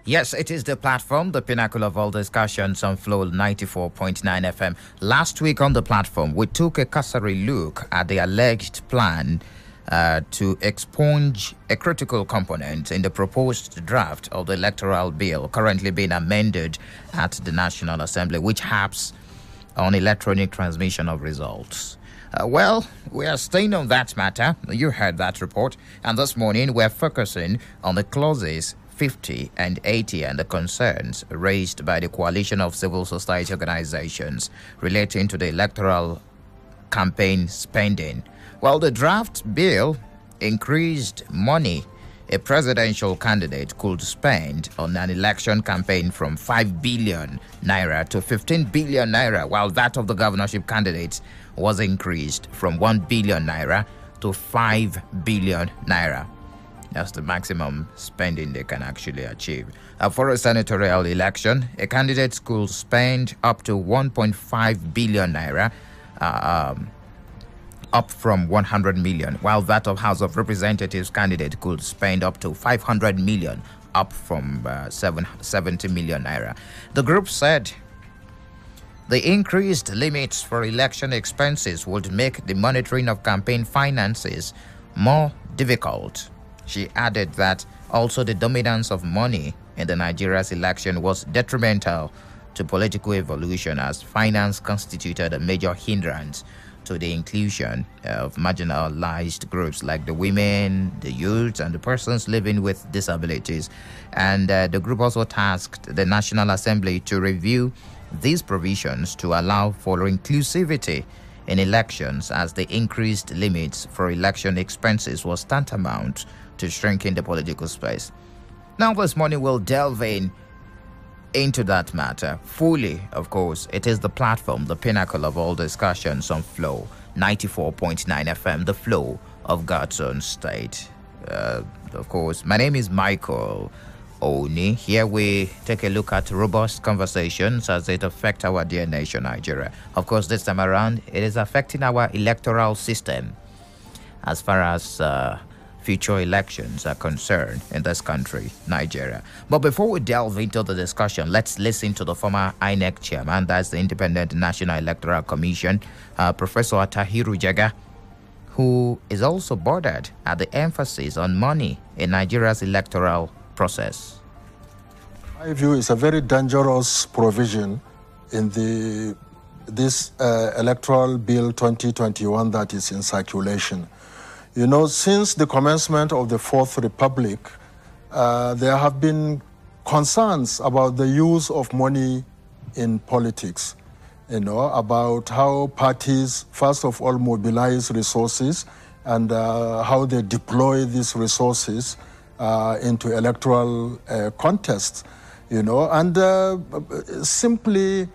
Yes, it is the platform, the pinnacle of all discussions on Flow 94.9 FM. Last week on the platform, we took a cursory look at the alleged plan to expunge a critical component in the proposed draft of the electoral bill currently being amended at the National Assembly, which harps on electronic transmission of results. Well, we are staying on that matter. You heard that report. And this morning, we're focusing on the clauses 50 and 80 and the concerns raised by the coalition of civil society organizations relating to the electoral campaign spending. Well, the draft bill increased money a presidential candidate could spend on an election campaign from 5 billion naira to 15 billion naira, while that of the governorship candidates was increased from 1 billion naira to 5 billion naira. That's the maximum spending they can actually achieve. For a senatorial election, a candidate could spend up to 1.5 billion naira, up from 100 million, while that of House of Representatives candidate could spend up to 500 million, up from 70 million naira. The group said the increased limits for election expenses would make the monitoring of campaign finances more difficult. She added that also the dominance of money in the Nigeria's election was detrimental to political evolution, as finance constituted a major hindrance to the inclusion of marginalized groups like the women, the youth, and the persons living with disabilities. And the group also tasked the National Assembly to review these provisions to allow for inclusivity in elections, as the increased limits for election expenses was tantamount to shrinking the political space. Now this morning we'll delve into that matter fully. Of course, it is the platform, the pinnacle of all discussions on Flow 94.9 FM, the flow of God's own state. Of course, my name is Michael Oni. Here we take a look at robust conversations as it affect our dear nation, Nigeria. Of course, this time around, it is affecting our electoral system as far as future elections are concerned in this country, Nigeria. But before we delve into the discussion, let's listen to the former INEC chairman, that's the Independent National Electoral Commission, Professor Tahiru Jaga, who is also bothered at the emphasis on money in Nigeria's electoral process. My view is a very dangerous provision in this electoral bill 2021 that is in circulation. You know, since the commencement of the Fourth Republic, there have been concerns about the use of money in politics, you know, about how parties, first of all, mobilize resources and how they deploy these resources into electoral contests, you know, and simply,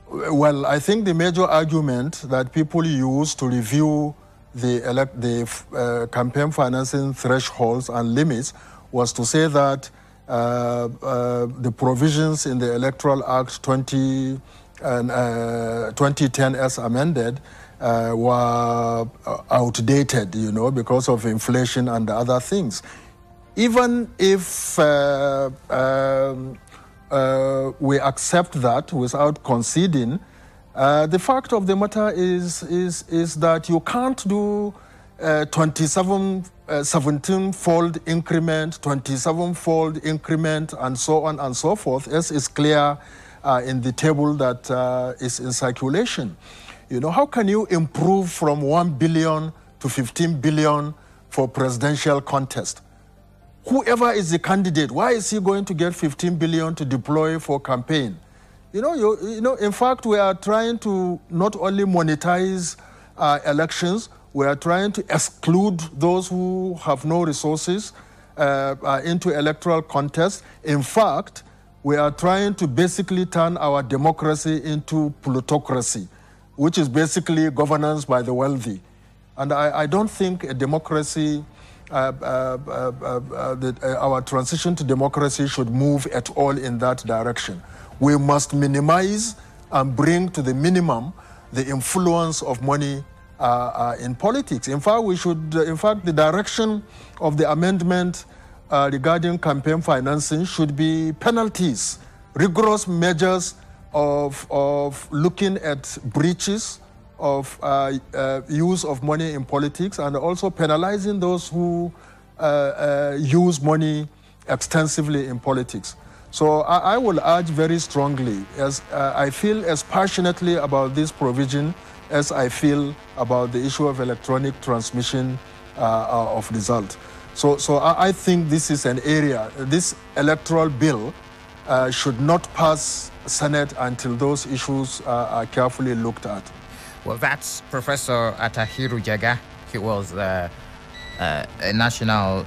well, I think the major argument that people use to review the campaign financing thresholds and limits was to say that the provisions in the Electoral Act 2010 as amended were outdated, you know, because of inflation and other things. Even if we accept that without conceding, the fact of the matter is that you can't do 17-fold increment, 27-fold increment, and so on and so forth, as is clear in the table that is in circulation. You know, how can you improve from 1 billion to 15 billion for presidential contest? Whoever is the candidate, why is he going to get 15 billion to deploy for campaign? You know, in fact, we are trying to not only monetize elections, we are trying to exclude those who have no resources into electoral contests. In fact, we are trying to basically turn our democracy into plutocracy, which is basically governance by the wealthy. And I don't think a democracy, our transition to democracy should move at all in that direction. We must minimize and bring to the minimum the influence of money in politics. In fact, the direction of the amendment regarding campaign financing should be penalties, rigorous measures of looking at breaches of use of money in politics, and also penalizing those who use money extensively in politics. So I will urge very strongly, as I feel as passionately about this provision as I feel about the issue of electronic transmission of result. So I think this is an area, this electoral bill should not pass Senate until those issues are carefully looked at. Well, that's Professor Atahiru Jega. He was a national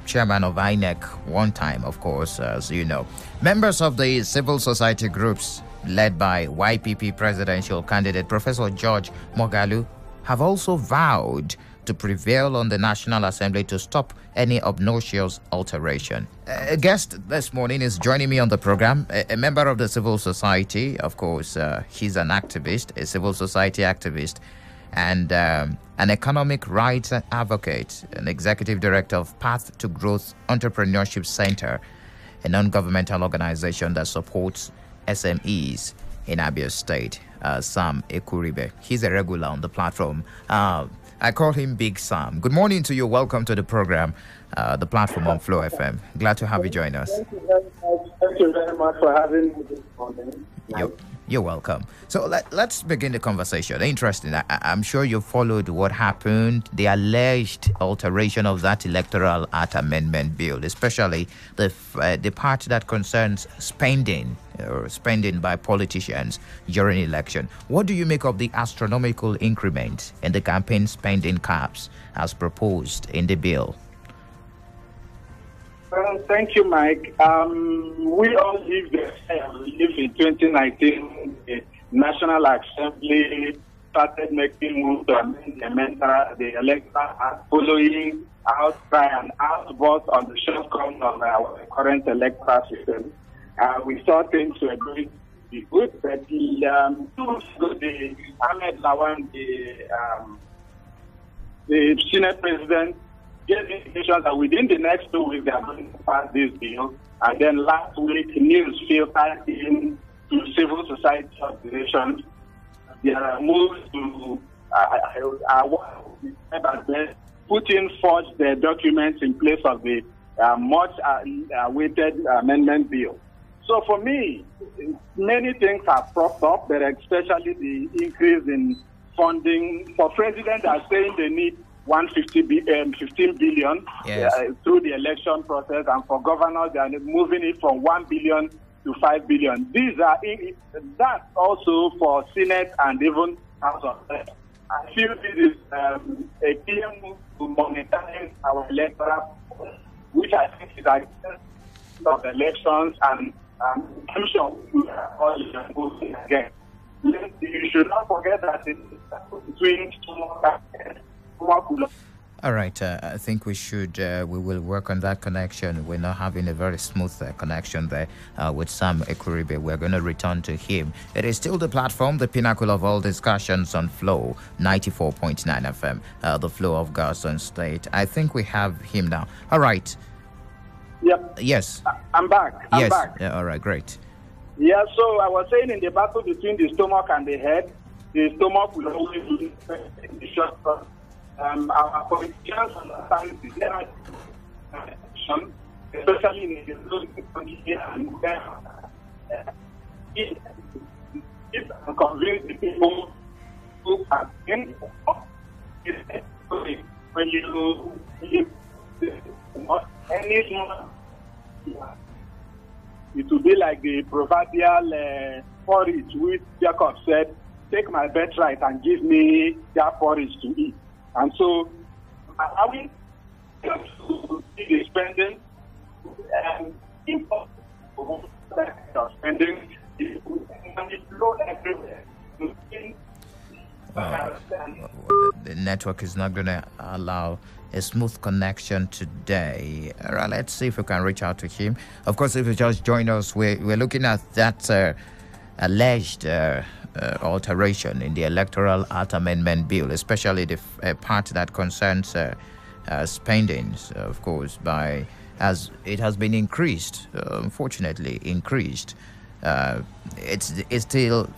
chairman of INEC one time, of course, as you know. Members of the civil society groups led by YPP presidential candidate Professor George Moghalu have also vowed to prevail on the National Assembly to stop any obnoxious alteration. A guest this morning is joining me on the program, a member of the civil society. Of course, he's an activist, a civil society activist, and an economic rights advocate, an executive director of Path to Growth Entrepreneurship Center, a non-governmental organization that supports SMEs in Abia State, Sam Ekuribe. He's a regular on the platform. I call him Big Sam. Good morning to you. Welcome to the program, the platform on Flow FM. Glad to have you join us. Thank you very much. Thank you very much for having me this morning. You're welcome. So let's begin the conversation. Interesting. I'm sure you followed what happened, the alleged alteration of that Electoral Act Amendment Bill, especially the part that concerns spending or spending by politicians during election. What do you make of the astronomical increment in the campaign spending caps as proposed in the bill? Well, thank you, Mike. We all live in 2019. The National Assembly started making moves to amend the Electoral Act following outcry and outburst on the shortcomings of our current electoral system. We saw things were going to be good, but the Ahmed Lawan, the Senate President, gave indications that within the next 2 weeks they are going to pass this bill. And then last week, news filtered in to civil society organizations. There are moves to put in forged the documents in place of the much awaited amendment bill. So for me, many things have propped up, but especially the increase in funding. For president, they are saying they need 15 billion through the election process, and for governors, they are moving it from 1 billion to 5 billion. These are that also for Senate and even House of Reps. I feel this is a clear move to monetize our electoral, which I think is a of elections, and I'm sure we are all voting again. You should not forget that it's between all right, I think we will work on that connection. We're not having a very smooth connection there with Sam Ekuribe. We're going to return to him. It is still the platform, the pinnacle of all discussions on Flow 94.9 FM, the Flow of Garson State. I think we have him now. All right. Yep. Yes. I'm back. I'm back. Yeah, all right, great. Yeah, so I was saying in the battle between the stomach and the head, the stomach will always be the short term. Our politicians understand the general especially in the country, and if convince the people who are in when you any small, it will be like the proverbial porridge which Jacob said, take my birthright and give me that porridge to eat. And so, are we to see the spending and spending is low everywhere? The network is not going to allow a smooth connection today. All right, let's see if we can reach out to him. Of course, if you just join us, we're looking at that alleged alteration in the Electoral Act Amendment Bill, especially the part that concerns spending, of course, by as it has been increased, unfortunately increased. It's still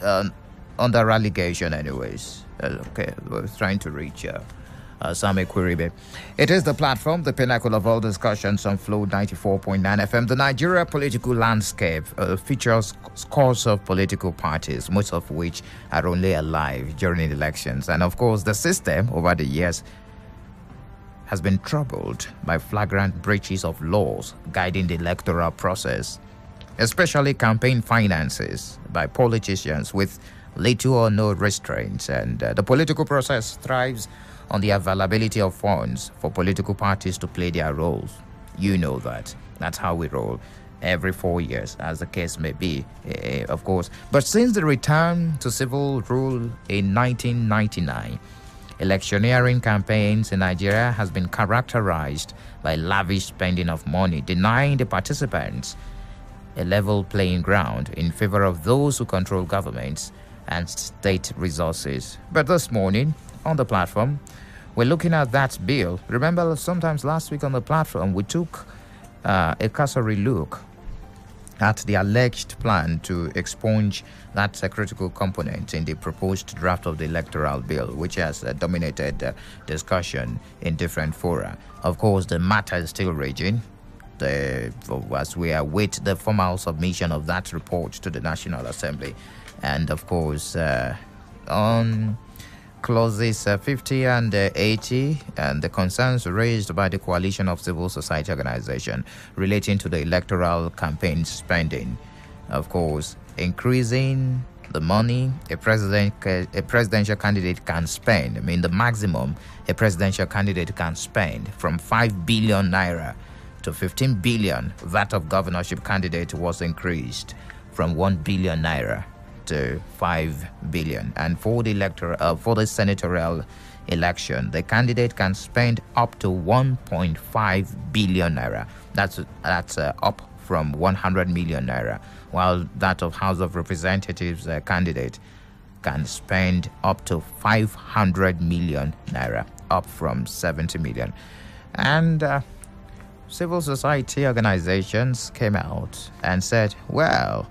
under allegation anyways. Okay, we're trying to reach Sami Kuribe. It is the platform, the pinnacle of all discussions on Flow 94.9 FM. The Nigeria political landscape features scores of political parties, most of which are only alive during elections. And of course, the system over the years has been troubled by flagrant breaches of laws guiding the electoral process, especially campaign finances by politicians with little or no restraints. And the political process thrives on the availability of funds for political parties to play their roles. You know that. That's how we roll every 4 years, as the case may be, of course. But since the return to civil rule in 1999, electioneering campaigns in Nigeria has been characterized by lavish spending of money, denying the participants a level playing ground in favor of those who control governments and state resources. But this morning, on the platform, we're looking at that bill. Remember, sometimes last week on the platform, we took a cursory look at the alleged plan to expunge that critical component in the proposed draft of the electoral bill, which has dominated discussion in different fora. Of course, the matter is still raging as we await the formal submission of that report to the National Assembly. And of course, on clauses 50 and 80 and the concerns raised by the coalition of civil society organization relating to the electoral campaign spending. Of course, increasing the money a presidential candidate can spend. I mean, the maximum a presidential candidate can spend from 5 billion naira to 15 billion. That of governorship candidate was increased from 1 billion naira to 5 billion. And for the senatorial election, the candidate can spend up to 1.5 billion naira. That's up from 100 million naira, while that of House of Representatives candidate can spend up to 500 million naira, up from 70 million. And civil society organizations came out and said, well,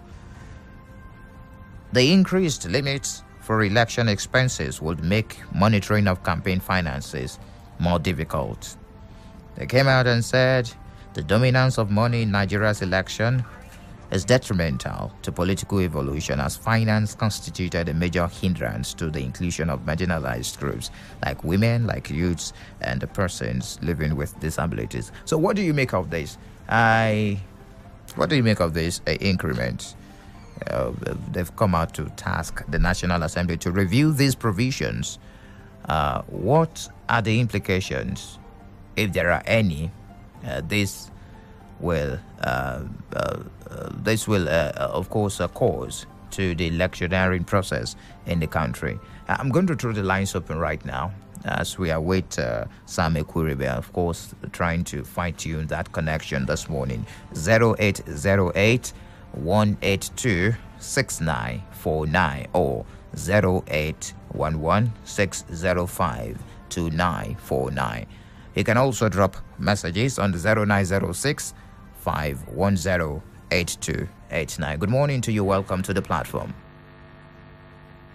the increased limits for election expenses would make monitoring of campaign finances more difficult. They came out and said the dominance of money in Nigeria's election is detrimental to political evolution, as finance constituted a major hindrance to the inclusion of marginalized groups like women, like youths, and the persons living with disabilities. So what do you make of this? What do you make of this increment? They've come out to task the National Assembly to review these provisions. What are the implications, if there are any? This will, of course, cause to the electioneering process in the country. I'm going to throw the lines open right now as we await Sami Kuribe, of course, trying to fine-tune that connection this morning. 0808 182 6949 or 0811 605 2949. You can also drop messages on the 0906 510 8289. Good morning to you. Welcome to the platform.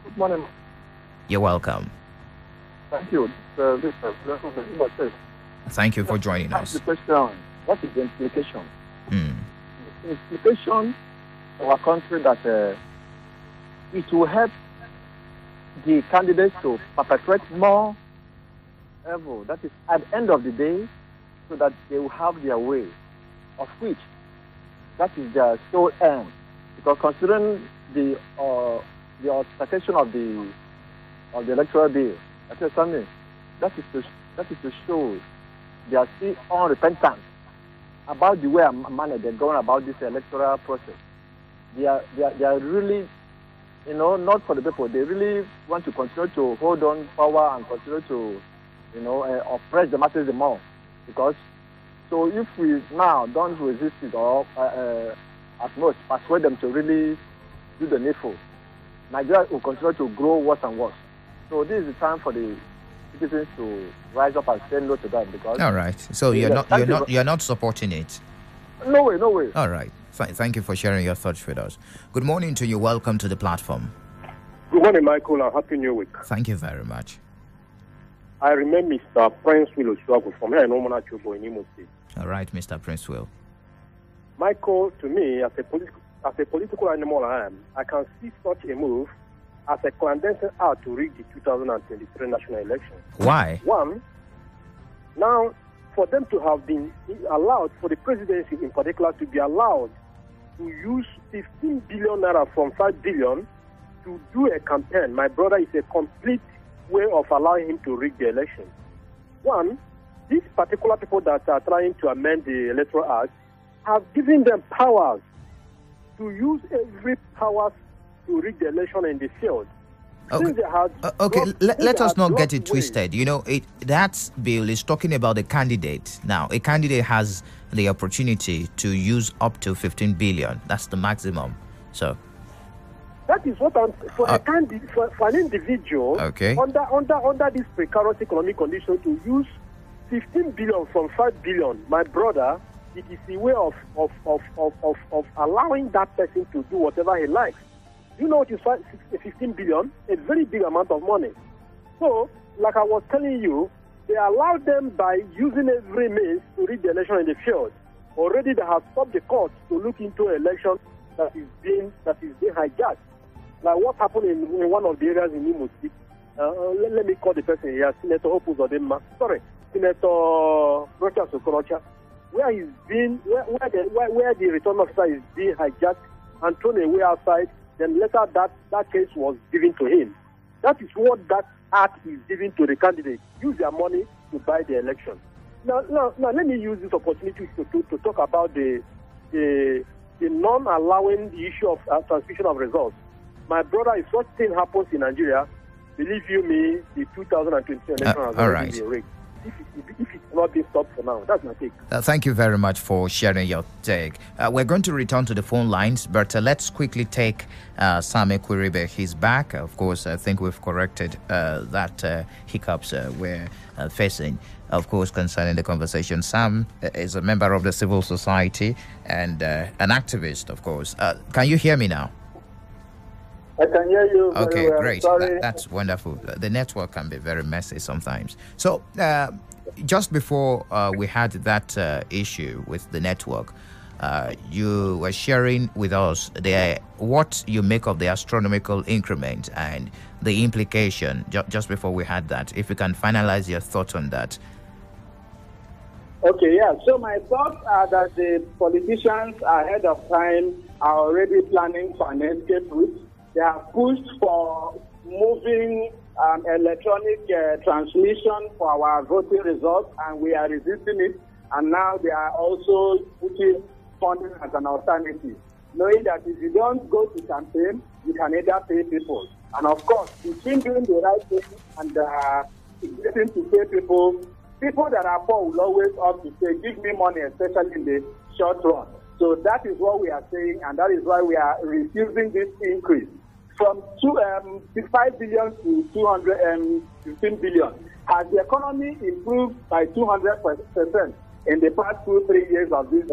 Good morning. You're welcome. Thank you. Thank you for joining us. The question, what is the implication? The implication for our country that it will help the candidates to perpetrate more evil. That is at the end of the day, so that they will have their way, of which that is their sole aim. Because considering the expectation of the electoral bill, that is something that is to show they are still unrepentant about the way and manner they're going about this electoral process. They are really, not for the people. They really want to continue to hold on power and continue to, oppress the masses the more. Because, so if we now don't resist it or at most persuade them to really do the needful, Nigeria will continue to grow worse and worse. So this is the time for the citizens to rise up and say no to them because. All right. So you're not supporting it. No way, no way. All right. Thank you for sharing your thoughts with us. Good morning to you. Welcome to the platform. Good morning, Michael, and Happy New Week. Thank you very much. I remember Mr. Prince Will Oshuagu from here in Omana Chobo in Imo State. All right, Mr. Prince Will. Michael, to me, as a political animal I can see such a move as a clandestine act to rig the 2023 national election. Why? One, now, for them to have been allowed, for the presidency in particular, to be allowed to use 15 billion naira from 5 billion to do a campaign, my brother, is a complete way of allowing him to rig the election. One, these particular people that are trying to amend the Electoral Act have given them powers to use every power to rig the election in the field. Let us not get it twisted. You know, that bill is talking about the candidate. Now, a candidate has the opportunity to use up to 15 billion. That's the maximum. So that is what I'm for an individual under this precarious economic condition to use 15 billion from 5 billion, my brother, it is a way of allowing that person to do whatever he likes. You know what is 15 billion? A very big amount of money. So, like I was telling you, they allowed them by using every means to rig the election in the field. Already they have stopped the court to look into an election that is being hijacked. Like what happened in one of the areas in Imo State. Let me call the person here, Senator Opus Odema. Senator Rocha Sokorocha, where the return officer is being hijacked and thrown away outside. Then later that case was given to him. That is what that act is giving to the candidate. Use their money to buy the election. Now let me use this opportunity to talk about the non-allowing the issue of transmission of results. My brother, if such thing happens in Nigeria, believe you me, the 2022 election has already been rigged. If it's not being stopped for now, that's my take. Thank you very much for sharing your take. We're going to return to the phone lines, but let's quickly take Sam Ekwiribe. He's back. Of course, I think we've corrected that hiccups we're facing, of course, concerning the conversation. Sam is a member of the civil society and an activist, of course. Can you hear me now? I can hear you. Okay, great. That's wonderful. The network can be very messy sometimes. So, just before we had that issue with the network, you were sharing with us what you make of the astronomical increment and the implication. Just before we had that, if you can finalize your thoughts on that. Okay, yeah. So my thoughts are that the politicians ahead of time are already planning for an escape route. They have pushed for moving electronic transmission for our voting results, and we are resisting it. And now they are also putting funding as an alternative, knowing that if you don't go to campaign, you can either pay people. And of course, between doing the right thing and getting to pay people that are poor will always up to say, give me money, especially in the short run. So that is what we are saying, and that is why we are refusing this increase from 5 billion to 215 billion. Has the economy improved by 200% in the past 2-3 years of this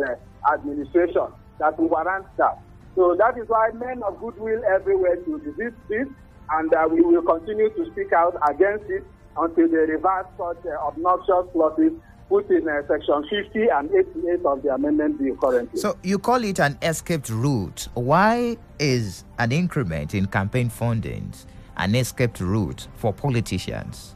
administration? That will warrant that. So that is why men of goodwill everywhere to resist this, and we will continue to speak out against it until they reverse such obnoxious clauses put in section 50 and 88 of the amendment bill currently. So you call it an escaped route. Why is an increment in campaign fundings an escaped route for politicians?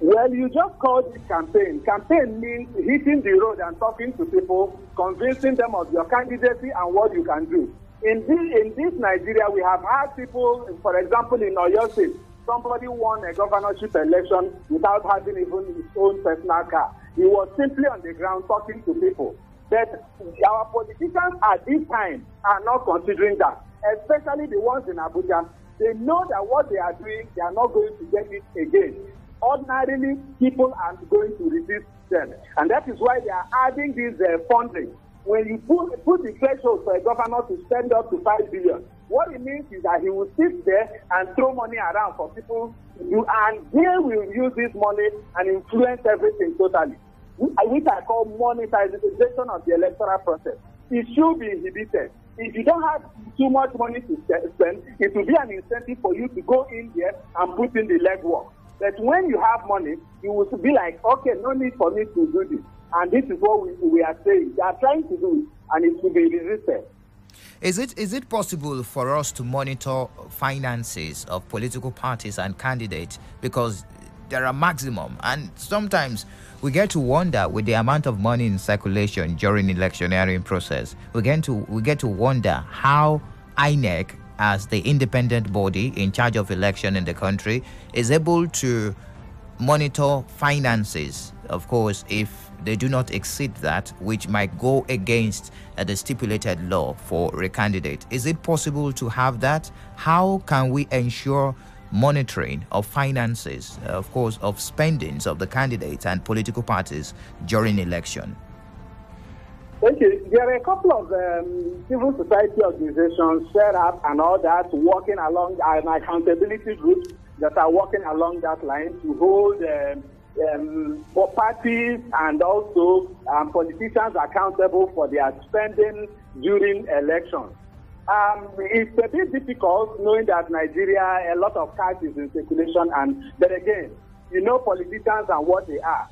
Well, you just called it campaign. Campaign means hitting the road and talking to people, convincing them of your candidacy and what you can do. In this Nigeria, we have had people, for example, in Oyo State, somebody won a governorship election without having even his own personal car. He was simply on the ground talking to people. But our politicians at this time are not considering that, especially the ones in Abuja. They know that what they are doing, they are not going to get it again. Ordinarily, people are going to resist them. And that is why they are adding this funding. When you put the threshold for a governor to spend up to 5 billion, What it means is that he will sit there and throw money around for people to do, and they will use this money and influence everything totally, which I call monetization of the electoral process. It should be inhibited. If you don't have too much money to spend, it will be an incentive for you to go in there and put in the legwork. But when you have money, you will be like, okay, no need for me to do this. And this is what we are saying. They are trying to do it, and it will be resisted. Is it possible for us to monitor finances of political parties and candidates, because there are maximum, and sometimes we get to wonder with the amount of money in circulation during electioneering process, we get to wonder how INEC, as the independent body in charge of election in the country, is able to monitor finances, of course, if they do not exceed that, which might go against the stipulated law for a candidate. Is it possible to have that? How can we ensure monitoring of finances, of course, of spendings of the candidates and political parties during election? Thank you. There are a couple of civil society organizations set up and all that, working along an accountability groups that are working along that line to hold for parties and also politicians accountable for their spending during elections. It's a bit difficult knowing that Nigeria, a lot of cash is in circulation, but again, you know politicians and what they are.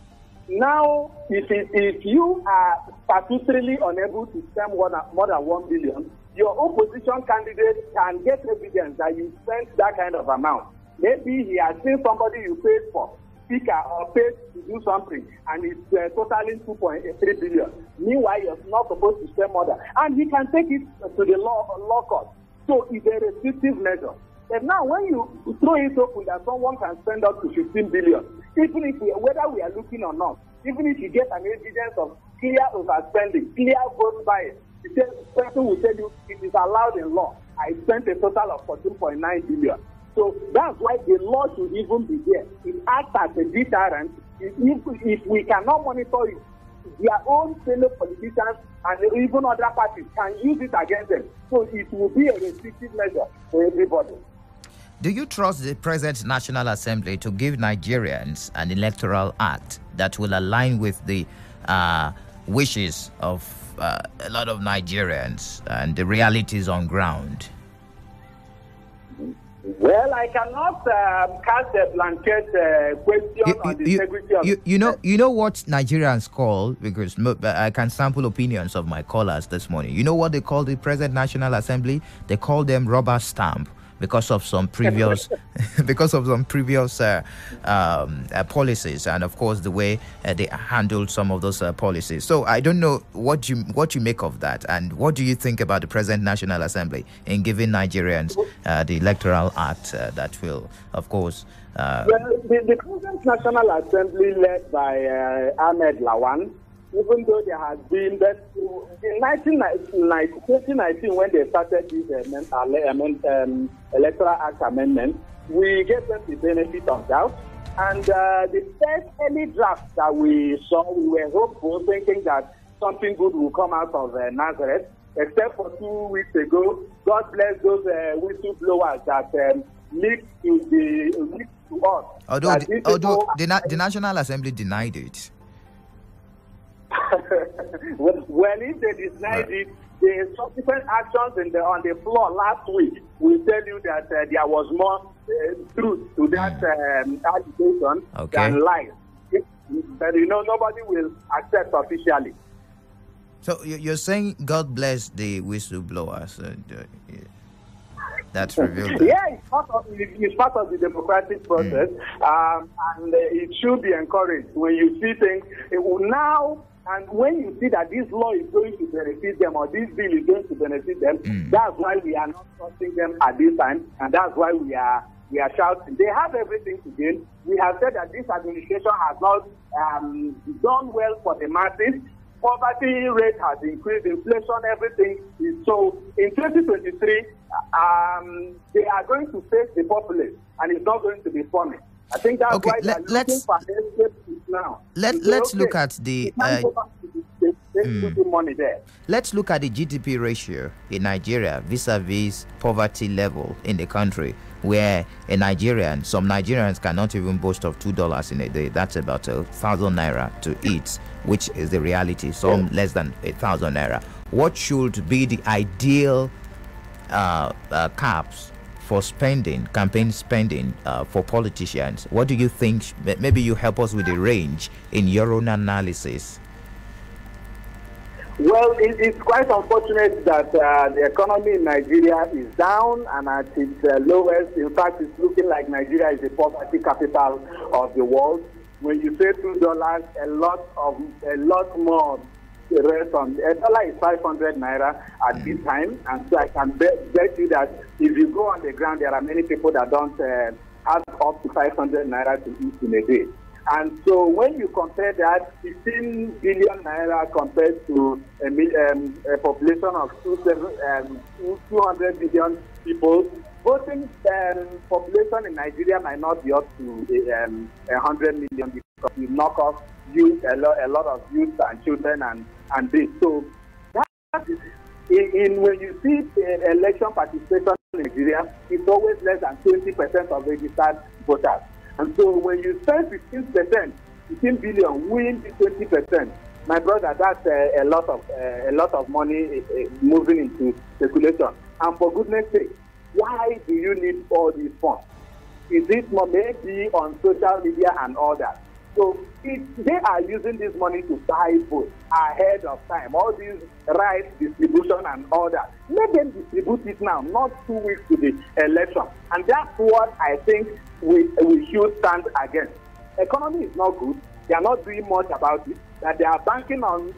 Now, if you are particularly unable to spend more than 1 billion, your opposition candidate can get evidence that you spent that kind of amount. Maybe he has seen somebody you paid for, speaker, or paid to do something, and it's totaling 2.3 billion. Meanwhile, you're not supposed to spend more than, and he can take it to the law court. So it's a restrictive measure. And now, when you throw it open that someone can spend up to 15 billion, even if whether we are looking or not, even if you get an evidence of clear overspending, clear vote bias, the person will tell you it is allowed in law. I spent a total of 14.9 billion. So that's why the law should even be there. It acts as a deterrent. If we cannot monitor it, their own fellow politicians and even other parties can use it against them. So it will be a restrictive measure for everybody. Do you trust the present National Assembly to give Nigerians an electoral act that will align with the wishes of a lot of Nigerians and the realities on ground? Well, I cannot cast a blanket question on the integrity of... You know what Nigerians call, because I can sample opinions of my callers this morning. You know what they call the present National Assembly? They call them rubber stamp, because of some previous policies, and of course the way they handled some of those policies. So I don't know what you make of that, and what do you think about the present National Assembly in giving Nigerians the electoral act that will, of course. Well, the present National Assembly led by Ahmed Lawan, even though there has been that in 2019 when they started this Electoral Act amendment, we gave them the benefit of doubt. And the first early draft that we saw, we were hopeful, thinking that something good will come out of Nazareth, except for 2 weeks ago. God bless those whistleblowers that leaked to us. Although the National Assembly denied it. Well, if they denied it, the subsequent actions on the floor last week will tell you that there was more truth to that allegation than lies. But nobody will accept officially. So you're saying God bless the whistleblowers? That's revealed. Yeah, it's part of the democratic process, and it should be encouraged when you see things now. And when you see that this law is going to benefit them, or this bill is going to benefit them, that's why we are not trusting them at this time, and that's why we are shouting. They have everything to gain. We have said that this administration has not done well for the masses. Poverty rate has increased, inflation, everything is so. In 2023, they are going to face the populace, and it's not going to be funny. I think that's why they're looking for escape now. Let's look at the putting money there. Let's look at the GDP ratio in Nigeria vis-a-vis poverty level in the country, where some Nigerians cannot even boast of $2 in a day. That's about 1,000 naira to eat, which is the reality. Some less than 1,000 naira. What should be the ideal caps for spending, campaign spending for politicians? What do you think? Maybe you help us with the range in your own analysis. Well, it's quite unfortunate that the economy in Nigeria is down and at its lowest. In fact, it's looking like Nigeria is the poverty capital of the world. When you say $2, a lot more rest on. A dollar is 500 naira at this time, and so I can bet you that if you go on the ground, there are many people that don't have up to 500 naira to eat in a day. And so when you compare that 15 billion naira compared to a population of 200 million people, voting population in Nigeria might not be up to 100 million because we knock off youth, a lot of youth and children and this. So that is, when you see election participation in Nigeria, it's always less than 20% of registered voters. And so when you spend 15%, 15 billion, win 20%, my brother, that's a lot of money moving into circulation. And for goodness sake, why do you need all these funds? Is it maybe on social media and all that? So they are using this money to buy votes ahead of time. All these rights distribution and all that. Let them distribute it now, not 2 weeks to the election. And that's what I think we should stand against. Economy is not good. They are not doing much about it. That they are banking on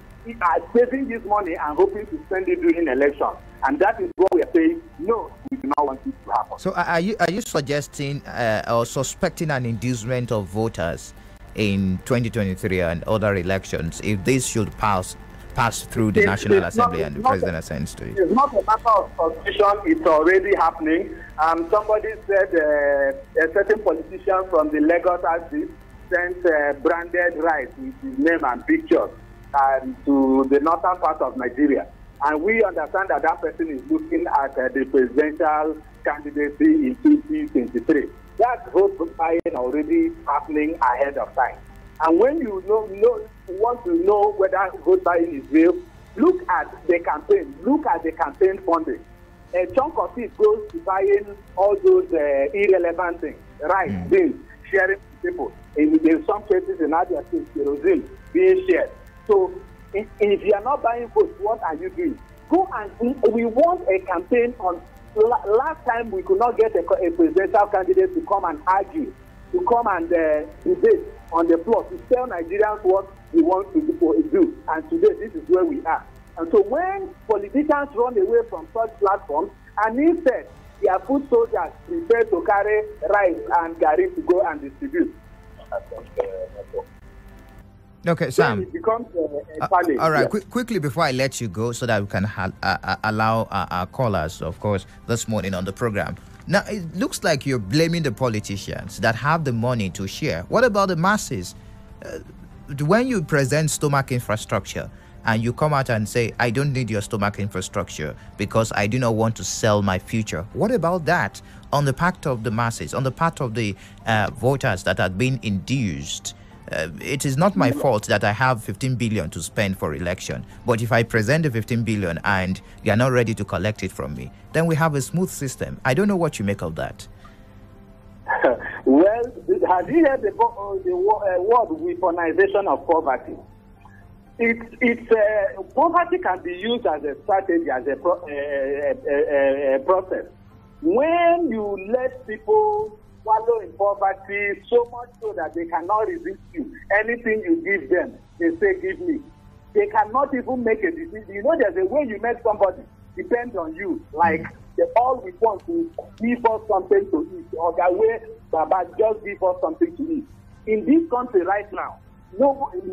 saving this money and hoping to spend it during election. And that is what we are saying. No, we do not want it to happen. So are you suggesting or suspecting an inducement of voters in 2023 and other elections if this should pass through the National Assembly and the President assents to it? It's not a matter of suspicion. It's already happening. Somebody said a certain politician from the Lagos Axis sent branded rice with his name and pictures to the northern part of Nigeria. And we understand that that person is looking at the presidential candidacy in 2023. That vote buying already happening ahead of time. And when you want to know whether vote buying is real, look at the campaign. Look at the campaign funding. A chunk of it goes to buying all those irrelevant things, rice, beans, sharing with people. In some cases, in other states, kerosene being shared. So if you are not buying votes, what are you doing? Go and we want a campaign on. Last time we could not get a presidential candidate to come and argue, to come and debate on the floor, to tell Nigerians what we want to do. And today, this is where we are. And so when politicians run away from such platforms, and instead, their foot soldiers prefer to carry rice and gari to go and distribute. Okay, Sam. It becomes a challenge. All right, quickly before I let you go, so that we can allow our callers, of course, this morning on the program. Now, it looks like you're blaming the politicians that have the money to share. What about the masses? When you present stomach infrastructure and you come out and say, I don't need your stomach infrastructure because I do not want to sell my future. What about that on the part of the masses, on the part of the voters that have been induced? It is not my fault that I have 15 billion to spend for election. But if I present the 15 billion and you are not ready to collect it from me, then we have a smooth system. I don't know what you make of that. Well, have you heard the word weaponization of poverty? Poverty can be used as a strategy, as a process. When you let people wallow in poverty so much so that they cannot resist you. Anything you give them, they say, give me. They cannot even make a decision. You know, there's a way you make somebody depend on you. Like, all we want to give us something to eat. Or that way, Baba, just give us something to eat. In this country right now,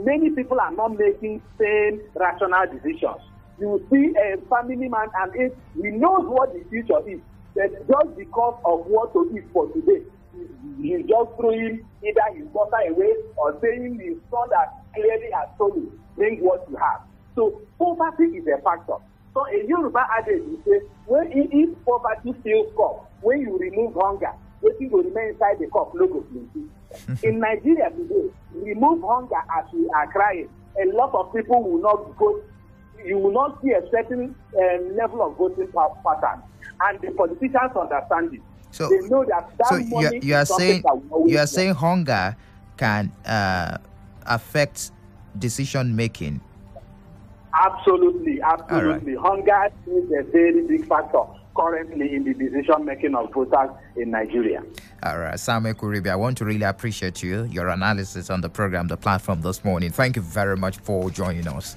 many people are not making sane, rational decisions. You see a family man and he knows what the future is. But just because of what to eat for today, he's just throwing either his daughter away or saying his son that clearly has stolen, bring what you have. So poverty is a factor. So a Yoruba adage will say, if poverty fills cup, when you remove hunger, what will remain inside the cup, no go plenty. In Nigeria today, remove hunger as we are crying. A lot of people will not go. You will not see a certain level of voting pattern, and the politicians understand it. So they know that money you are saying hunger can affect decision making. Absolutely. Right. Hunger is a very big factor currently in the decision making of voters in Nigeria. All right, Samuel Kuribi, I want to really appreciate your analysis on the program, the platform this morning. Thank you very much for joining us.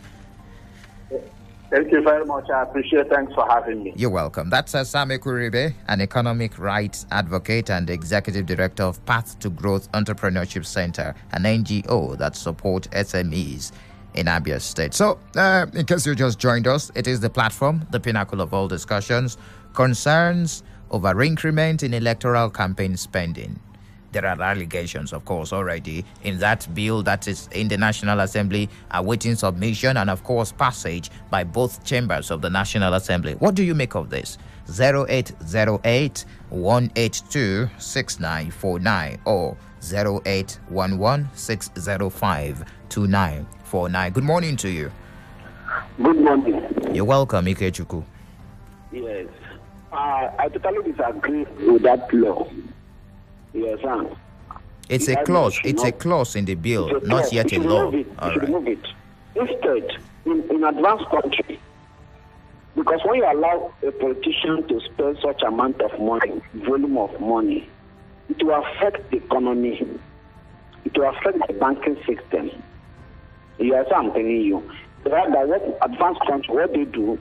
Thank you very much. I appreciate it. Thanks for having me. You're welcome. That's Samuel Kuribi, an economic rights advocate and executive director of Path to Growth Entrepreneurship Center, an NGO that supports SMEs in Abia State. So, in case you just joined us, it is the platform, the pinnacle of all discussions, concerns over increment in electoral campaign spending. There are allegations, of course, already in that bill that is in the National Assembly, awaiting submission and, of course, passage by both chambers of the National Assembly. What do you make of this? 0808-182-6949 or 0811-605-2949. Good morning to you. Good morning. You're welcome, Ikechukwu. Yes. I totally disagree with that law. Yes, sir. It's a clause. It's a clause in the bill, not yet a law. All right. Remove it. Instead, in advanced country, because when you allow a politician to spend such amount of money, volume of money, it will affect the economy. It will affect the banking system. Yes, I'm telling you. Rather, what advanced country, what they do,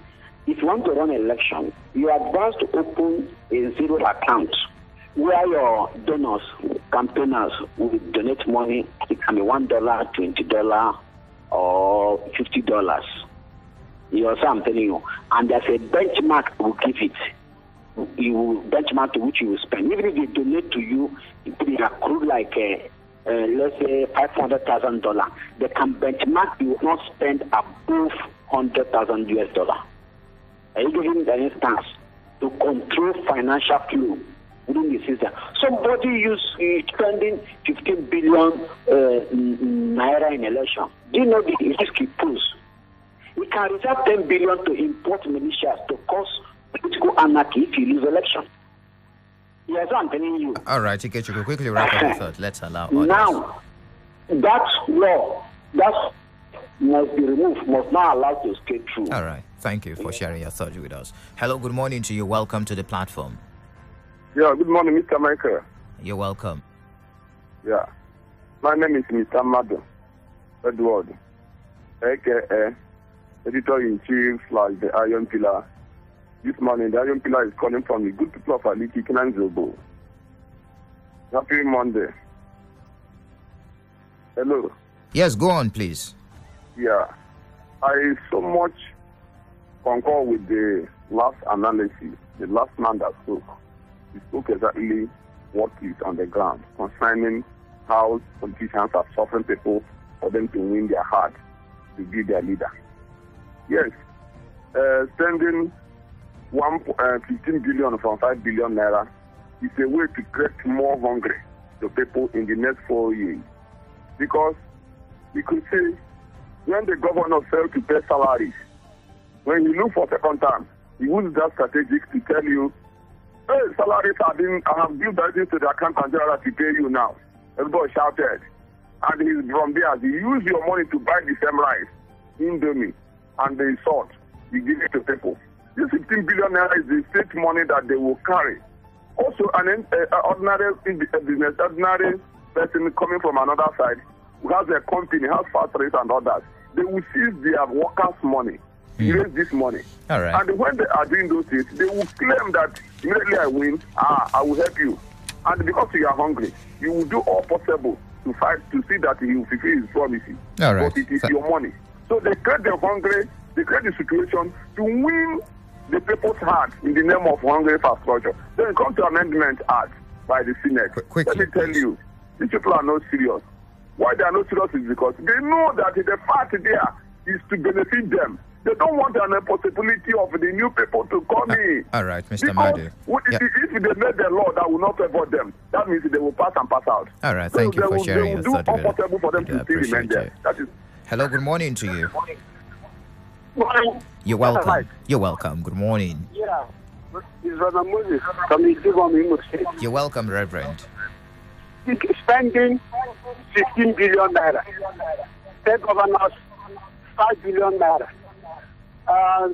if you want to run an election, you are advised to open a zero account where your donors, campaigners will donate money. It can be $1, $20, or $50. You know what I'm telling you? And there's a benchmark will give it. You will benchmark to which you will spend. Even if they donate to you, it will accrue like let's say $500,000. They can benchmark you will not spend above $100,000 US. Are you giving the instance to control financial flow within the system? Somebody spending 15 billion naira in election. Do you know the risk it poses? We can reserve 10 billion to import militias to cause political anarchy if you lose election. Yes, I'm telling you. All right, Ikechukwu, quickly wrap up your thought. Let's allow others. Now, that law, that must be removed, must not allow to skate through. All right. Thank you for sharing your thoughts with us. Hello, good morning to you. Welcome to the platform. Yeah, good morning, Mr. Michael. You're welcome. Yeah. My name is Mr. Mado Edward, a.k.a. Editor-in-Chief / the Iron Pillar. This morning, the Iron Pillar is calling from the good people of Aliki, Kinanzobo. Happy Monday. Hello. Yes, go on, please. Yeah. I so much concur with the last analysis, the last man that spoke. He spoke exactly what is on the ground concerning how politicians are suffering people for them to win their heart to be their leader. Yes, spending 15 billion from 5 billion naira is a way to create more hungry to people in the next 4 years. Because we could say when the governor failed to pay salaries, when you look for second time, he used that strategic to tell you, hey, salaries I have built that into the account and general to pay you now. Everybody shouted. And he's from there. You use your money to buy the same rice, indomie, and the salt. You give it to people. This 15 billion naira is the state money that they will carry. Also, an ordinary business, ordinary person coming from another side who has a company, has factories and others, they will seize their workers' money. Raise this money. All right. And when they are doing those things, they will claim that immediately I win, I will help you. And because you are hungry, you will do all possible to fight to see that he will fulfill his promises. All right. But it is your money. So they create the hungry, they create the situation to win the people's heart in the name of hungry infrastructure. Then it comes to Amendment Act by the Senate. Quickly, let me tell you, these people are not serious. Why they are not serious is because they know that the fact there is to benefit them. They don't want an possibility of the new people to come in. All right, Mr. Madu. If they make the law that will not favor them, that means they will pass and pass out. All right, thank you for sharing your thought. It will do comfortable for them to still remain there. That is. Hello, good morning to you. Morning. You're welcome. You're welcome. Good morning. Yeah. It's Reverend Moses from the Imo State. You're welcome, Reverend. Spending 15 billion naira. State governors 5 billion naira.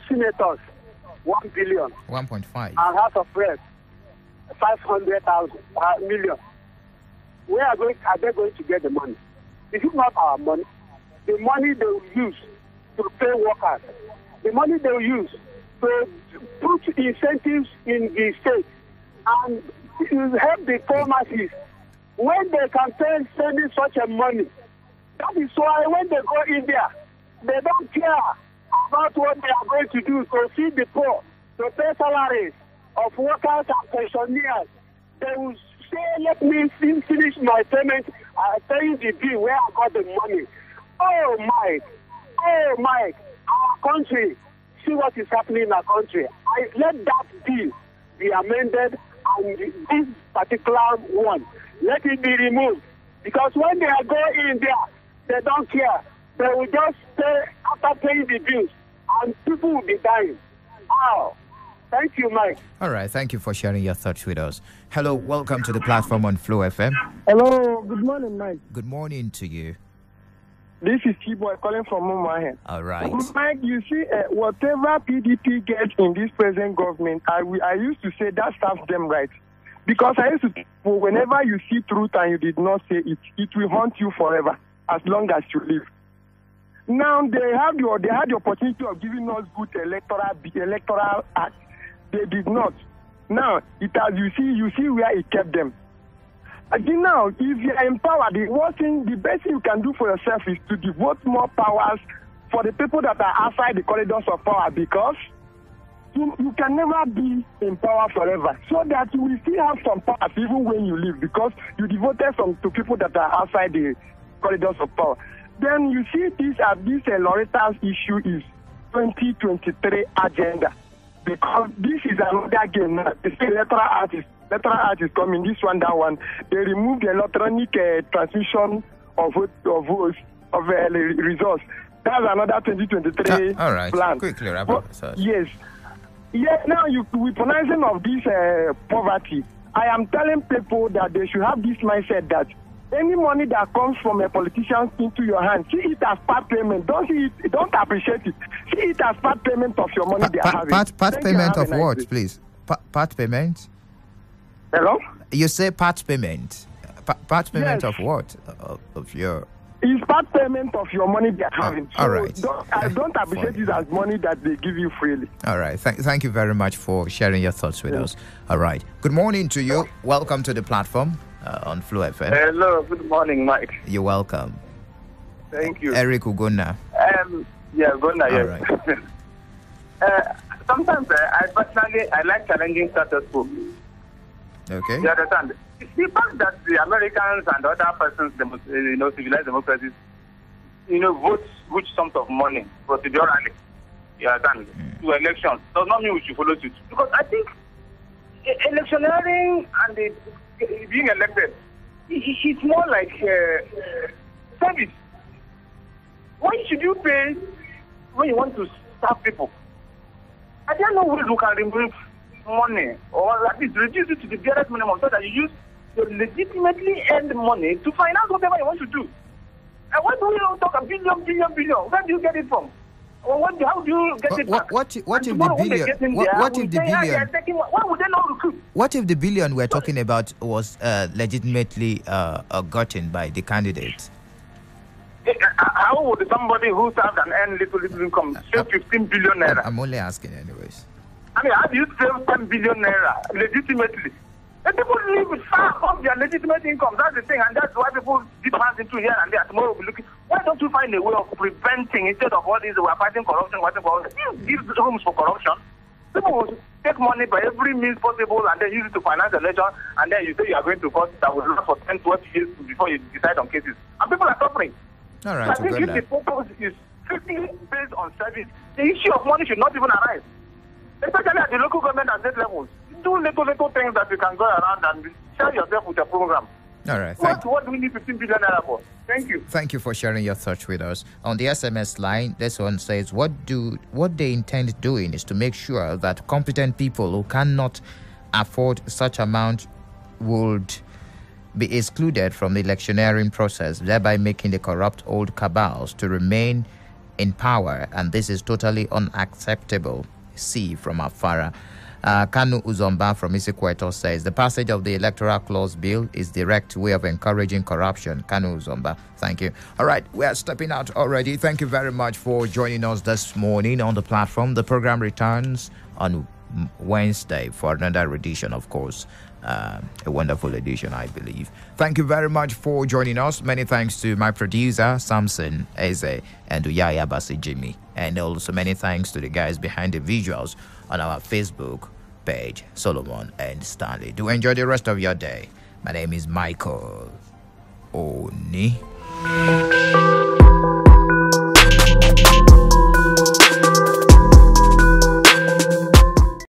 Senators 1 billion. 1.5. And House of Reps 500,000 million. Where are they going to get the money? This is not our money. The money they will use to pay workers. The money they will use to put incentives in the state and to help the poor masses. When they campaign spending such a money, that is why when they go in there, they don't care about what they are going to do to feed the poor, to pay salaries of workers and pensioners. They will say, let me finish my payment, paying the bill where I got the money. Oh, Mike, our country, see what is happening in our country. Let that bill be amended, and this particular one, let it be removed. Because when they are going in there, they don't care. They will just pay after paying the bills, and people will be dying. Wow. Thank you, Mike. All right, thank you for sharing your thoughts with us. Hello, welcome to the platform on Flow FM. Hello, good morning, Mike. Good morning to you. This is T-Boy calling from Mumahen. All right. Mike, you see, whatever PDP gets in this present government, I used to say that serves them right. Because I used to think, whenever you see truth and you did not say it, it will haunt you forever, as long as you live. Now, they had the opportunity of giving us good electoral act. They did not. Now, you see where it kept them. Again, now, if you are empowered, the best thing you can do for yourself is to devote more powers for the people that are outside the corridors of power, because you can never be in power forever. So that you will still have some powers even when you leave, because you devoted some to people that are outside the corridors of power. Then you see this Loretta's issue is 2023 agenda, because this is another game now. The electoral art is coming, this one, that one. They removed the electronic transmission of votes, of results. That's another 2023 all right. plan. Quickly, yes. Yes, now with weaponizing of this poverty, I am telling people that they should have this mindset that any money that comes from a politician into your hand, see it as part payment. Don't appreciate it. See it as part payment of your money they are having. Part payment of what, please? Part payment? Hello? You say part payment. Part payment yes. of what? Of your... It's part payment of your money they are having. All right. Don't appreciate it as money that they give you freely. All right. Thank you very much for sharing your thoughts with us. All right. Good morning to you. Welcome to the platform on Flow FM. Hello. Good morning, Mike. You're welcome. Thank you. Eric Ugonna. Yeah, Ugonna, yes. Right. Sometimes I like challenging status quo. Okay. You understand? It's the fact that the Americans and other persons, civilized democracies, vote huge sums of money procedurally, you understand, to elections, does not mean we should follow suit. Because I think electioneering and being elected, it's more like service. Why should you pay when you want to serve people? I don't know ways we can remove money, or at least reduce it to the barest minimum, so that you use your legitimately earned money to finance whatever you want to do. And why do we not talk a billion? Where do you get it from? Or how do you get it back? What if the billion? What if the billion? Why would they not recruit? What if the billion we're talking about was legitimately gotten by the candidate? How would somebody who served and earned little income save 15 billion naira? I'm only asking anyways. I mean, how do you save 10 billion naira legitimately? And people live with far off their legitimate income. That's the thing, and that's why people dip hands into here and there. Tomorrow we'll be looking. Why don't you find a way of preventing, instead of all this, we're fighting corruption, give rooms for corruption? People will take money by every means possible and then use it to finance the election, and then you say you are going to court that will last for 10, 12 years before you decide on cases. And people are suffering. All right, so I think if the purpose is strictly based on service, the issue of money should not even arise. Especially at the local government and state levels. Do little things that you can go around and share yourself with a program. All right. What do we need 15 billion naira for? Thank you. Thank you for sharing your thoughts with us. On the SMS line, this one says, what they intend doing is to make sure that competent people who cannot afford such amount would be excluded from the electioneering process, thereby making the corrupt old cabals to remain in power, and this is totally unacceptable. See from Afara. Kanu Uzomba from Isikweto says the passage of the electoral clause bill is direct way of encouraging corruption. Kanu Uzomba, thank you. All right, we are stepping out already. Thank you very much for joining us this morning on the platform. The program returns on Wednesday for another edition, of course. A wonderful edition, I believe. Thank you very much for joining us. Many thanks to my producer, Samson Eze, and to Yaya Basi Jimmy. And also many thanks to the guys behind the visuals on our Facebook page, Solomon and Stanley. Do enjoy the rest of your day. My name is Michael Oni.